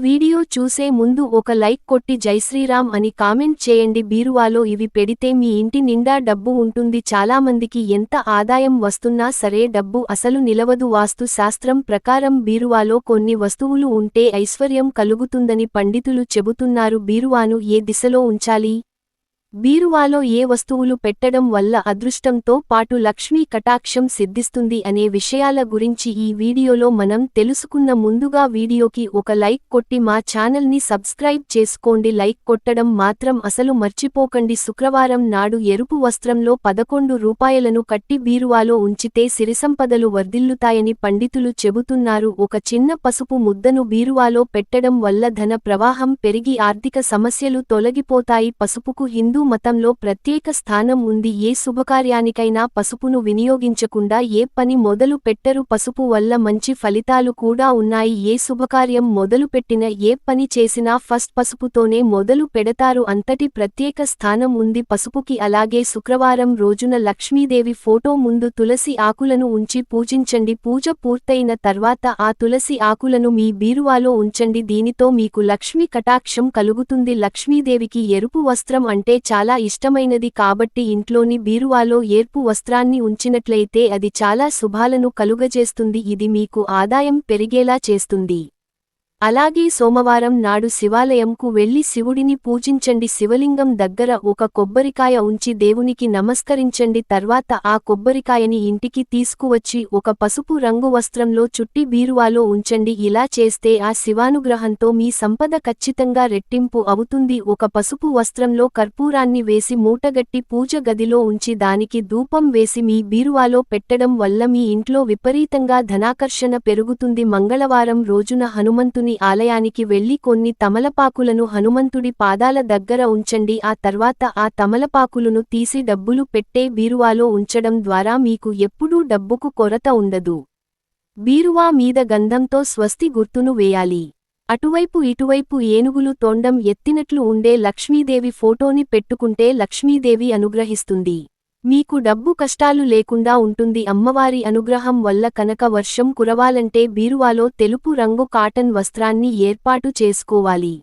Video చూసే ముందు ఒక లైక్ కొట్టి జైశ్రీరామ్ అని కామెంట్ చేయండి. బీరువాలో ఇవి పెడితే మీ ఇంటి నిండా డబ్బు ఉంటుంది. చాలామందికి ఎంత ఆదాయం వస్తున్నా సరే డబ్బు అసలు నిలవదు. వాస్తు శాస్త్రం ప్రకారం బీరువాలో కొన్ని వస్తువులు ఉంటే ఐశ్వర్యం కలుగుతుందని పండితులు చెబుతున్నారు. బీరువాను ఏ దిశలో ఉంచాలి, బీరువాలో ఏ వస్తువులు పెట్టడం వల్ల అదృష్టంతో పాటు లక్ష్మీ కటాక్షం సిద్ధిస్తుంది అనే విషయాల గురించి ఈ వీడియోలో మనం తెలుసుకున్న ముందుగా వీడియోకి ఒక లైక్ కొట్టి మా ఛానల్ని సబ్స్క్రైబ్ చేసుకోండి. లైక్ కొట్టడం మాత్రం అసలు మర్చిపోకండి. శుక్రవారం నాడు ఎరుపు వస్త్రంలో 11 రూపాయలను కట్టి బీరువాలో ఉంచితే సిరిసంపదలు వర్ధిల్లుతాయని పండితులు చెబుతున్నారు. ఒక చిన్న పసుపు ముద్దను బీరువాలో పెట్టడం వల్ల ధన ప్రవాహం పెరిగి ఆర్థిక సమస్యలు తొలగిపోతాయి. పసుపుకు హిందూ మతంలో ప్రత్యేక స్థానం ఉంది. ఏ శుభకార్యానికైనా పసుపును వినియోగించకుండా ఏ పని మొదలు పెట్టరు. పసుపు వల్ల మంచి ఫలితాలు కూడా ఉన్నాయి. ఏ శుభకార్యం మొదలుపెట్టిన ఏ పని చేసినా ఫస్ట్ పసుపుతోనే మొదలు పెడతారు. అంతటి ప్రత్యేక స్థానం ఉంది పసుపుకి. అలాగే శుక్రవారం రోజున లక్ష్మీదేవి ఫోటో ముందు తులసి ఆకులను ఉంచి పూజించండి. పూజ పూర్తయిన తర్వాత ఆ తులసి ఆకులను మీ బీరువాలో ఉంచండి. దీనితో మీకు లక్ష్మీ కటాక్షం కలుగుతుంది. లక్ష్మీదేవికి ఎరుపు వస్త్రం అంటే చాలా ఇష్టమైనది కాబట్టి ఇంట్లోని బీరువాలో ఎరుపు వస్త్రాన్ని ఉంచినట్లయితే అది చాలా శుభాలను కలుగజేస్తుంది. ఇది మీకు ఆదాయం పెరిగేలా చేస్తుంది. అలాగే సోమవారం నాడు శివాలయంకు వెళ్లి శివుడిని పూజించండి. శివలింగం దగ్గర ఒక కొబ్బరికాయ ఉంచి దేవునికి నమస్కరించండి. తర్వాత ఆ కొబ్బరికాయని ఇంటికి తీసుకువచ్చి ఒక పసుపు రంగు వస్త్రంలో చుట్టి బీరువాలో ఉంచండి. ఇలా చేస్తే ఆ శివానుగ్రహంతో మీ సంపద ఖచ్చితంగా రెట్టింపు అవుతుంది. ఒక పసుపు వస్త్రంలో కర్పూరాన్ని వేసి మూటగట్టి పూజ గదిలో ఉంచి దానికి ధూపం వేసి మీ బీరువాలో పెట్టడం వల్ల మీ ఇంట్లో విపరీతంగా ధనాకర్షణ పెరుగుతుంది. మంగళవారం రోజున హనుమంతుని ఆలయానికి వెళ్లి కొన్ని తమలపాకులను హనుమంతుడి పాదాల దగ్గర ఉంచండి. ఆ తర్వాత ఆ తమలపాకులను తీసి డబ్బులు పెట్టే బీరువాలో ఉంచడం ద్వారా మీకు ఎప్పుడూ డబ్బుకు కొరత ఉండదు. బీరువా మీద గంధంతో స్వస్తి గుర్తును వేయాలి. అటువైపు ఇటువైపు ఏనుగులు తొండం ఎత్తినట్లు ఉండే లక్ష్మీదేవి ఫోటోని పెట్టుకుంటే లక్ష్మీదేవి అనుగ్రహిస్తుంది. మీకు డబ్బు కష్టాలు లేకుండా ఉంటుంది. అమ్మవారి అనుగ్రహం వల్ల కనక వర్షం కురవాలంటే బీరువాలో తెలుపు రంగు కాటన్ వస్త్రాన్ని ఏర్పాటు చేసుకోవాలి.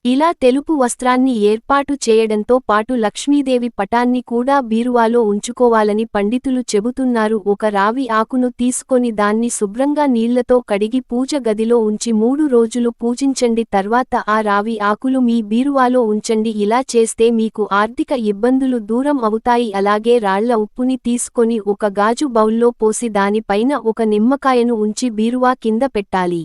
ఇలా తెలుపు వస్త్రాన్ని ఏర్పాటు చేయడంతో పాటు లక్ష్మీదేవి పటాన్ని కూడా బీరువాలో ఉంచుకోవాలని పండితులు చెబుతున్నారు. ఒక రావి ఆకును తీసుకొని దాన్ని శుభ్రంగా నీళ్లతో కడిగి పూజ గదిలో ఉంచి 3 రోజులు పూజించండి. తర్వాత ఆ రావి ఆకులు మీ బీరువాలో ఉంచండి. ఇలా చేస్తే మీకు ఆర్థిక ఇబ్బందులు దూరం అవుతాయి. అలాగే రాళ్ల ఉప్పుని తీసుకొని ఒక గాజు బౌల్లో పోసి దానిపైన ఒక నిమ్మకాయను ఉంచి బీరువా కింద పెట్టాలి.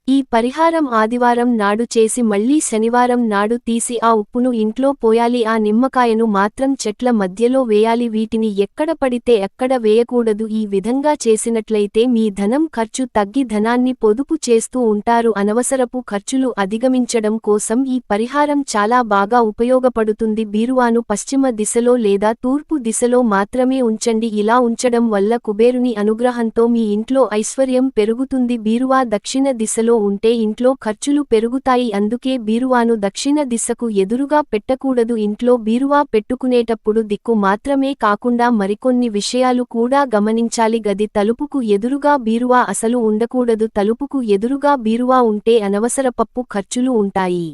ఈ పరిహారం ఆదివారం నాడు చేసి మళ్లీ శనివారం నాడు తీసి ఆ ఉప్పును ఇంట్లో పోయాలి. ఆ నిమ్మకాయను మాత్రం చెట్ల మధ్యలో వేయాలి. వీటిని ఎక్కడ పడితే ఎక్కడ వేయకూడదు. ఈ విధంగా చేసినట్లయితే మీ ధనం ఖర్చు తగ్గి ధనాన్ని పొదుపు చేస్తూ ఉంటారు. అనవసరపు ఖర్చులు అధిగమించడం కోసం ఈ పరిహారం చాలా బాగా ఉపయోగపడుతుంది. బీరువాను పశ్చిమ దిశలో లేదా తూర్పు దిశలో మాత్రమే ఉంచండి. ఇలా ఉంచడం వల్ల కుబేరుని అనుగ్రహంతో మీ ఇంట్లో ఐశ్వర్యం పెరుగుతుంది. బీరువా దక్షిణ దిశలో ఉంటే ఇంట్లో ఖర్చులు పెరుగుతాయి. అందుకే బీరువాను దక్షిణ దిశకు ఎదురుగా పెట్టకూడదు. ఇంట్లో బీరువా పెట్టుకునేటప్పుడు దిక్కు మాత్రమే కాకుండా మరికొన్ని విషయాలు కూడా గమనించాలి. గది తలుపుకు ఎదురుగా బీరువా అసలు ఉండకూడదు. తలుపుకు ఎదురుగా బీరువా ఉంటే అనవసరపప్పు ఖర్చులు ఉంటాయి.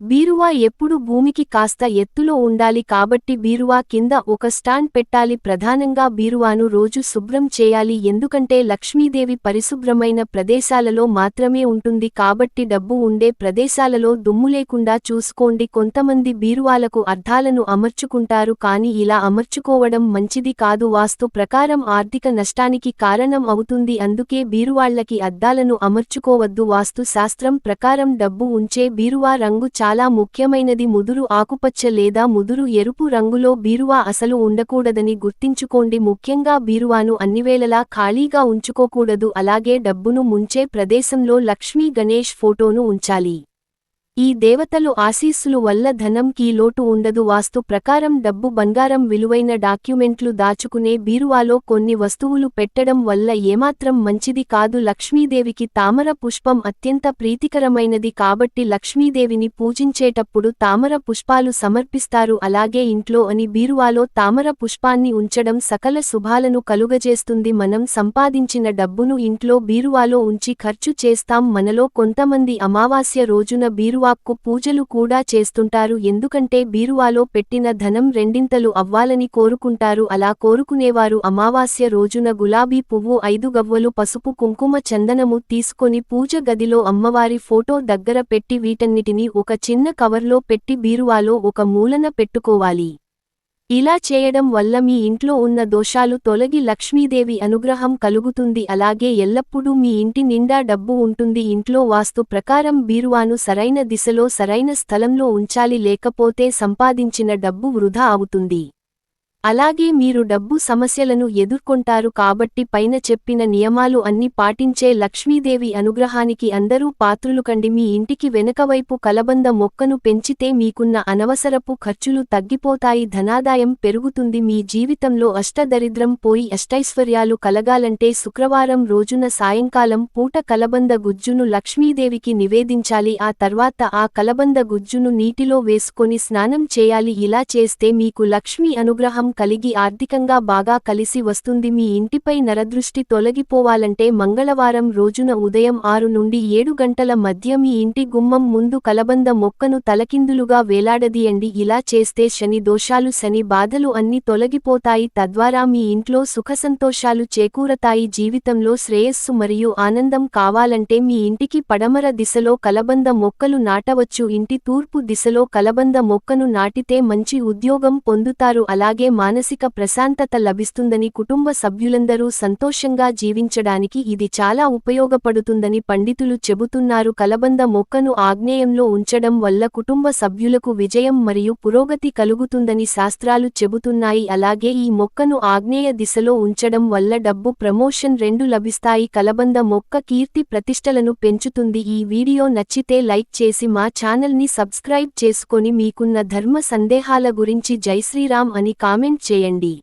బీరువా ఎప్పుడు భూమికి కాస్త ఎత్తులో ఉండాలి కాబట్టి బీరువా కింద ఒక స్టాండ్ పెట్టాలి. ప్రధానంగా బీరువాను రోజు శుభ్రం చేయాలి. ఎందుకంటే లక్ష్మీదేవి పరిశుభ్రమైన ప్రదేశాలలో మాత్రమే ఉంటుంది కాబట్టి డబ్బు ఉండే ప్రదేశాలలో దుమ్ము లేకుండా చూసుకోండి. కొంతమంది బీరువాలకు అద్దాలను అమర్చుకుంటారు కానీ ఇలా అమర్చుకోవడం మంచిది కాదు. వాస్తు ప్రకారం ఆర్థిక నష్టానికి కారణం అవుతుంది. అందుకే బీరువాళ్లకి అద్దాలను అమర్చుకోవద్దు. వాస్తు శాస్త్రం ప్రకారం డబ్బు ఉంచే బీరువా రంగు చాలా ముఖ్యమైనది. ముదురు ఆకుపచ్చ లేదా ముదురు ఎరుపు రంగులో బీరువా అసలు ఉండకూడదని గుర్తించుకోండి. ముఖ్యంగా బీరువాను అన్నివేళలా ఖాళీగా ఉంచుకోకూడదు. అలాగే డబ్బును ముంచే ప్రదేశంలో లక్ష్మీ గణేష్ ఫోటోను ఉంచాలి. ఈ దేవతలు ఆశీస్సులు వల్ల ధనంకి లోటు ఉండదు. వాస్తు ప్రకారం డబ్బు, బంగారం, విలువైన డాక్యుమెంట్లు దాచుకునే బీరువాలో కొన్ని వస్తువులు పెట్టడం వల్ల ఏమాత్రం మంచిది కాదు. లక్ష్మీదేవికి తామర పుష్పం అత్యంత ప్రీతికరమైనది కాబట్టి లక్ష్మీదేవిని పూజించేటప్పుడు తామర పుష్పాలు సమర్పిస్తారు. అలాగే ఇంట్లో అని బీరువాలో తామర పుష్పాన్ని ఉంచడం సకల శుభాలను కలుగజేస్తుంది. మనం సంపాదించిన డబ్బును ఇంట్లో బీరువాలో ఉంచి ఖర్చు చేస్తాం. మనలో కొంతమంది అమావాస్య రోజున బీరువాకు పూజలు కూడా చేస్తుంటారు. ఎందుకంటే బీరువాలో పెట్టిన ధనం రెండింతలు అవ్వాలని కోరుకుంటారు. అలా కోరుకునేవారు అమావాస్య రోజున గులాబీ పువ్వు, 5 గవ్వలు పసుపు, కుంకుమ, చందనము తీసుకొని పూజ గదిలో అమ్మవారి ఫోటో దగ్గర పెట్టి వీటన్నిటినీ ఒక చిన్న కవర్లో పెట్టి బీరువాలో ఒక మూలన పెట్టుకోవాలి. ఇలా చేయడం వల్ల మీ ఇంట్లో ఉన్న దోషాలు తొలగి లక్ష్మీదేవి అనుగ్రహం కలుగుతుంది. అలాగే ఎల్లప్పుడూ మీ ఇంటి నిండా డబ్బు ఉంటుంది. ఇంట్లో వాస్తు ప్రకారం బీరువాను సరైన దిశలో, సరైన స్థలంలో ఉంచాలి. లేకపోతే సంపాదించిన డబ్బు వృధా అవుతుంది. అలాగే మీరు డబ్బు సమస్యలను ఎదుర్కొంటారు. కాబట్టి పైన చెప్పిన నియమాలు అన్ని పాటించే లక్ష్మీదేవి అనుగ్రహానికి అందరూ పాత్రులు కండి. మీ ఇంటికి వెనకవైపు కలబంద మొక్కను పెంచితే మీకున్న అనవసరపు ఖర్చులు తగ్గిపోతాయి, ధనాదాయం పెరుగుతుంది. మీ జీవితంలో అష్టదరిద్రం పోయి అష్టైశ్వర్యాలు కలగాలంటే శుక్రవారం రోజున సాయంకాలం పూట కలబంద గుజ్జును లక్ష్మీదేవికి నివేదించాలి. ఆ తర్వాత ఆ కలబంద గుజ్జును నీటిలో వేసుకొని స్నానం చేయాలి. ఇలా చేస్తే మీకు లక్ష్మీ అనుగ్రహం కలిగి ఆర్థికంగా బాగా కలిసి వస్తుంది. మీ ఇంటిపై నరదృష్టి తొలగిపోవాలంటే మంగళవారం రోజున ఉదయం 6 నుండి 7 గంటల మధ్య మీ ఇంటి గుమ్మం ముందు కలబంద మొక్కను తలకిందులుగా వేలాడదీయండి. ఇలా చేస్తే శని దోషాలు, శని బాధలు అన్నీ తొలగిపోతాయి. తద్వారా మీ ఇంట్లో సుఖసంతోషాలు చేకూరతాయి. జీవితంలో శ్రేయస్సు మరియు ఆనందం కావాలంటే మీ ఇంటికి పడమర దిశలో కలబంద మొక్కలు నాటవచ్చు. ఇంటి తూర్పు దిశలో కలబంద మొక్కను నాటితే మంచి ఉద్యోగం పొందుతారు. అలాగే మానసిక ప్రశాంతత లభిస్తుందని, కుటుంబ సభ్యులందరూ సంతోషంగా జీవించడానికి ఇది చాలా ఉపయోగపడుతుందని పండితులు చెబుతున్నారు. కలబంద మొక్కను ఆగ్నేయంలో ఉంచడం వల్ల కుటుంబ సభ్యులకు విజయం మరియు పురోగతి కలుగుతుందని శాస్త్రాలు చెబుతున్నాయి. అలాగే ఈ మొక్కను ఆగ్నేయ దిశలో ఉంచడం వల్ల డబ్బు, ప్రమోషన్ రెండు లభిస్తాయి. కలబంద మొక్క కీర్తి ప్రతిష్టలను పెంచుతుంది. ఈ వీడియో నచ్చితే లైక్ చేసి మా ఛానల్ని సబ్స్క్రైబ్ చేసుకొని మీకున్న ధర్మ సందేహాల గురించి జై శ్రీరామ్ అని కామెంట్ చేయండి.